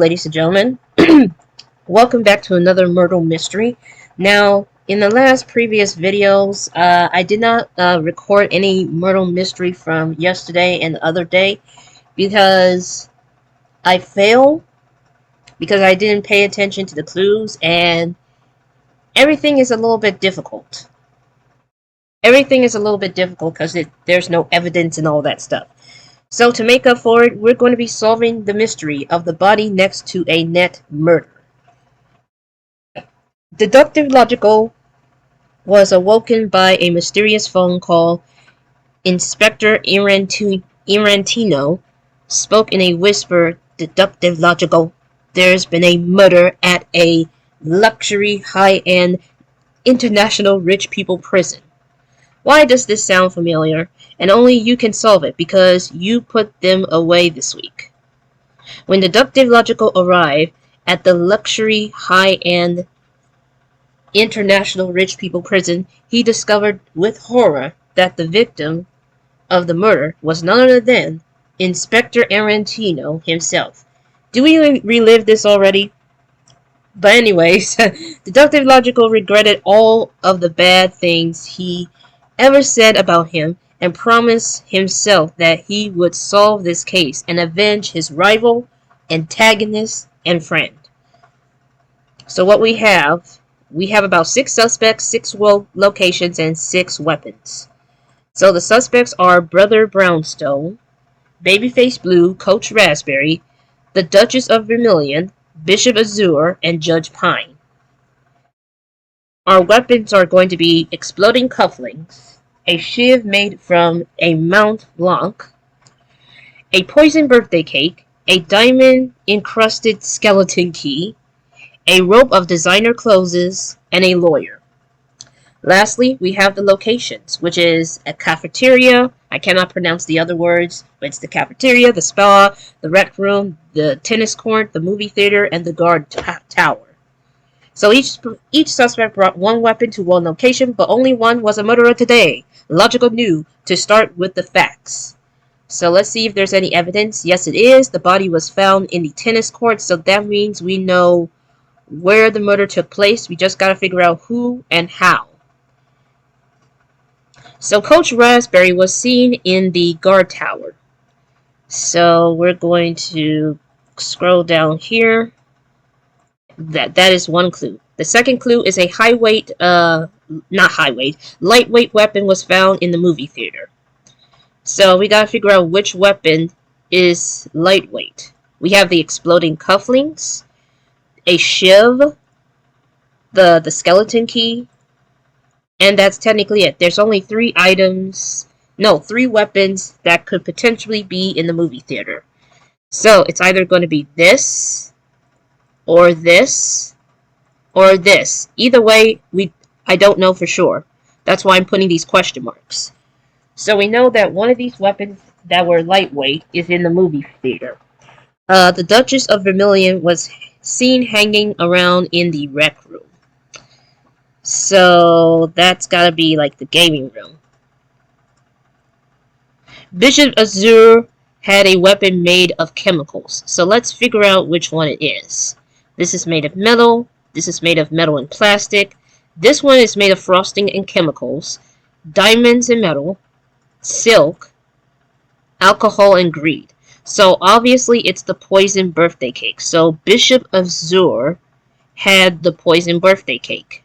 ladies and gentlemen. Welcome back to another Murdle mystery. Now, in the previous videos, I did not record any Murdle mystery from yesterday and the other day because I failed because I didn't pay attention to the clues and everything is a little bit difficult. Everything is a little bit difficult because there's no evidence and all that stuff. So to make up for it, we're going to be solving the mystery of the body next to a net murder. Deductive Logico was awoken by a mysterious phone call. Inspector Irratino spoke in a whisper. Deductive Logico, there's been a murder at a luxury, high-end, international rich people prison. Why does this sound familiar? And only you can solve it because you put them away this week. When Deductive Logico arrived at the luxury, high-end, international rich people prison, he discovered with horror that the victim of the murder was none other than Inspector Irratino himself. Do we relive this already? But anyways, Deductive Logico regretted all of the bad things he ever said about him and promised himself that he would solve this case and avenge his rival, antagonist, and friend. So what we have about 6 suspects, 6 locations, and 6 weapons. So the suspects are Brother Brownstone, Babyface Blue, Coach Raspberry, the Duchess of Vermilion, Bishop Azure, and Judge Pine. Our weapons are going to be exploding cufflinks, a shiv made from a Mount Blanc, a poison birthday cake, a diamond-encrusted skeleton key, a rope of designer clothes, and a lawyer. Lastly, we have the locations, which is a cafeteria. I cannot pronounce the other words, but it's the cafeteria, the spa, the rec room, the tennis court, the movie theater, and the guard tower. So each suspect brought one weapon to one location, but only one was a murderer today. Logico knew to start with the facts. So let's see if there's any evidence. Yes, it is. The body was found in the tennis court, so that means we know where the murder took place. We just gotta figure out who and how. So Coach Raspberry was seen in the guard tower. So we're going to scroll down here. That is one clue. The second clue is a lightweight weapon was found in the movie theater. So we gotta figure out which weapon is lightweight. We have the exploding cufflinks, a shiv, the skeleton key, and that's technically it. There's only 3 weapons that could potentially be in the movie theater. So it's either going to be this, or this, or this. Either way, I don't know for sure. That's why I'm putting these question marks. So we know that one of these weapons that were lightweight is in the movie theater. The Duchess of Vermilion was seen hanging around in the rec room. So that's gotta be like the gaming room. Bishop Azure had a weapon made of chemicals. So let's figure out which one it is. This is made of metal. This is made of metal and plastic. This one is made of frosting and chemicals, diamonds and metal, silk, alcohol, and greed. So obviously it's the poison birthday cake. So Bishop Azure had the poison birthday cake.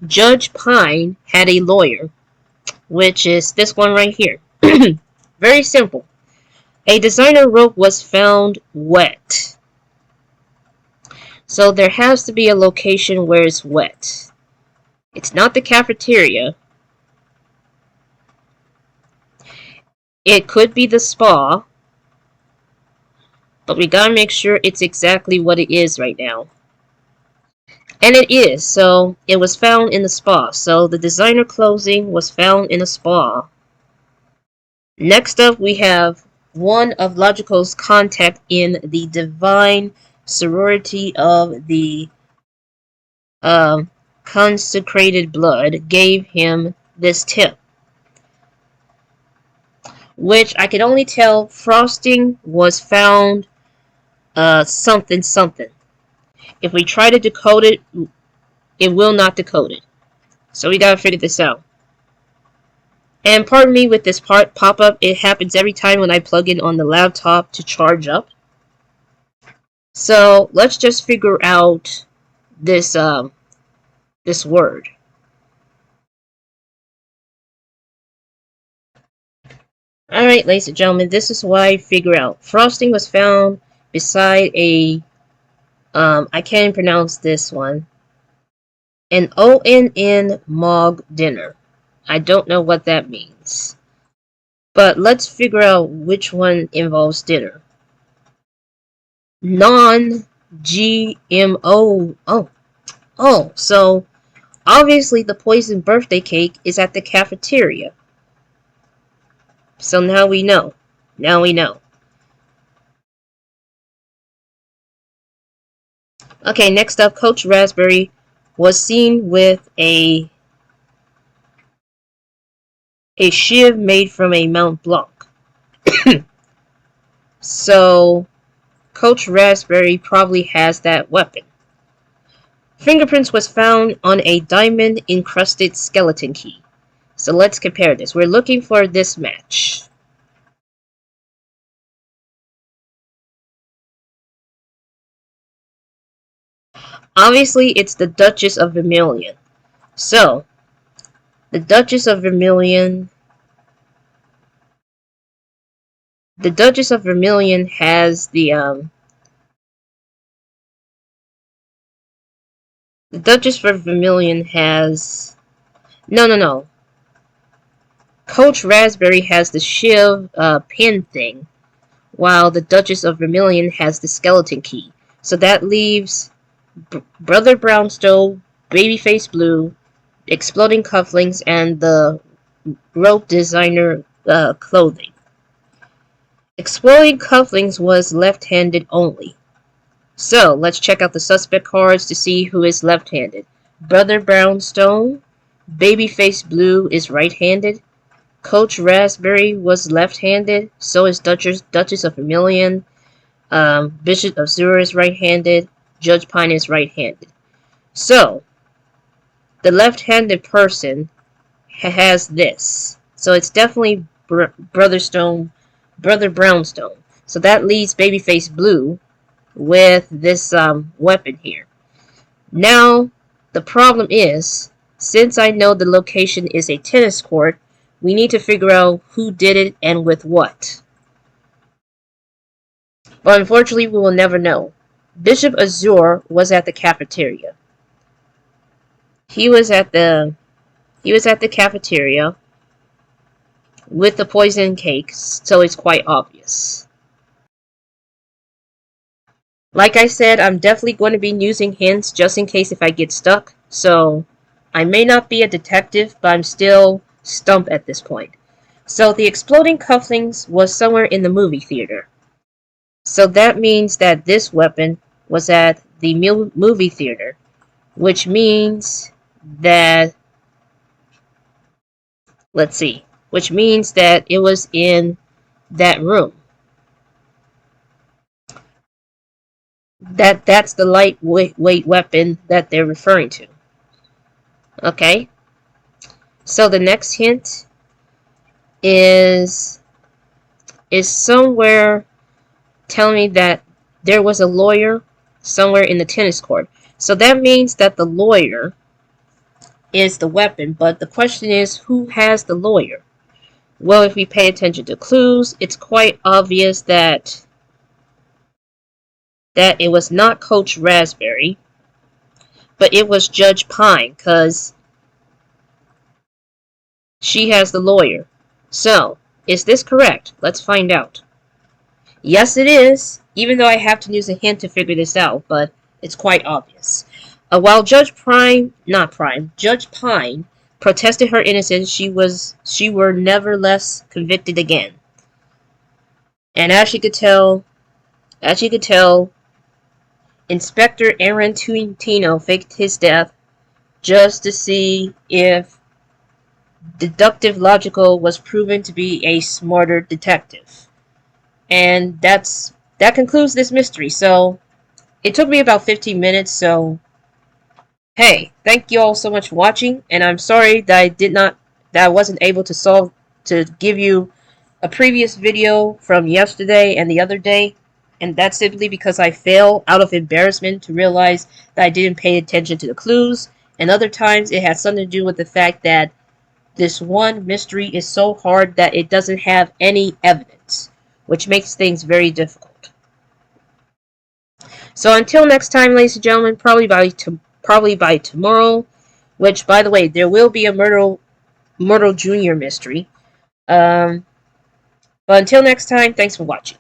Judge Pine had a lawyer, which is this one right here. Very simple. A designer rope was found wet. So there has to be a location where it's wet. It's not the cafeteria. It could be the spa. But we gotta make sure it's exactly what it is right now. And it is, so it was found in the spa. So the designer clothing was found in a spa. Next up, we have one of Logico's contact in the divine sorority of the consecrated blood gave him this tip. Which I can only tell frosting was found something something. If we try to decode it, it will not decode it. So we gotta figure this out. And pardon me with this part pop-up, it happens every time when I plug in on the laptop to charge up. So let's just figure out this this word. Alright, ladies and gentlemen, this is what I figure out. Frosting was found beside a I can't pronounce this one. An ONN Mog dinner. I don't know what that means. But let's figure out which one involves dinner. Non-GMO. Oh, so obviously the poison birthday cake is at the cafeteria. So now we know. Now we know. Okay, next up, Coach Raspberry was seen with a shiv made from a Mount Blanc. So Coach Raspberry probably has that weapon. Fingerprints was found on a diamond-encrusted skeleton key. So let's compare this. We're looking for this match. Obviously, it's the Duchess of Vermilion. So, the Duchess of Vermilion... The Duchess of Vermilion has the Duchess of Vermilion has... No. Coach Raspberry has the shiv pin thing, while the Duchess of Vermilion has the skeleton key. So that leaves Brother Brownstone, Babyface Blue, Exploding Cufflinks, and the Rope Designer clothing. Exploding Cufflinks was left-handed only. So, let's check out the suspect cards to see who is left-handed. Brother Brownstone, Babyface Blue is right-handed, Coach Raspberry was left-handed, so is Duchess of Vermilion, Bishop of Zura is right-handed, Judge Pine is right-handed. So, the left-handed person has this. So it's definitely Brother Brownstone. So that leaves Babyface Blue with this weapon here. Now, the problem is, since I know the location is a tennis court, we need to figure out who did it and with what. But unfortunately, we will never know. Bishop Azure was at the cafeteria. He was at the cafeteria with the poison cakes, so it's quite obvious. Like I said, I'm definitely going to be using hints just in case if I get stuck, so I may not be a detective, but I'm still stumped at this point. So the exploding cufflinks was somewhere in the movie theater. So that means that this weapon was at the movie theater, which means that, let's see, which means that it was in that room. That's the lightweight weapon that they're referring to. Okay? So the next hint is somewhere telling me that there was a lawyer somewhere in the tennis court. So that means that the lawyer is the weapon, but the question is, who has the lawyer? Well, if we pay attention to clues, it's quite obvious that it was not Coach Raspberry, but it was Judge Pine, because she has the lawyer. So, is this correct? Let's find out. Yes, it is, even though I have to use a hint to figure this out, but it's quite obvious. While Judge Pine protested her innocence, she were nevertheless convicted again. And as you could tell, Inspector Irratino faked his death just to see if Deductive Logico was proven to be a smarter detective. And that's that concludes this mystery. So it took me about 15 minutes. So hey, thank you all so much for watching, and I'm sorry that I wasn't able to give you a previous video from yesterday and the other day, and that's simply because I fail out of embarrassment to realize that I didn't pay attention to the clues, and other times it has something to do with the fact that this one mystery is so hard that it doesn't have any evidence, which makes things very difficult. So until next time, ladies and gentlemen, probably by tomorrow, which, by the way, there will be a Murdle Jr. mystery. But until next time, thanks for watching.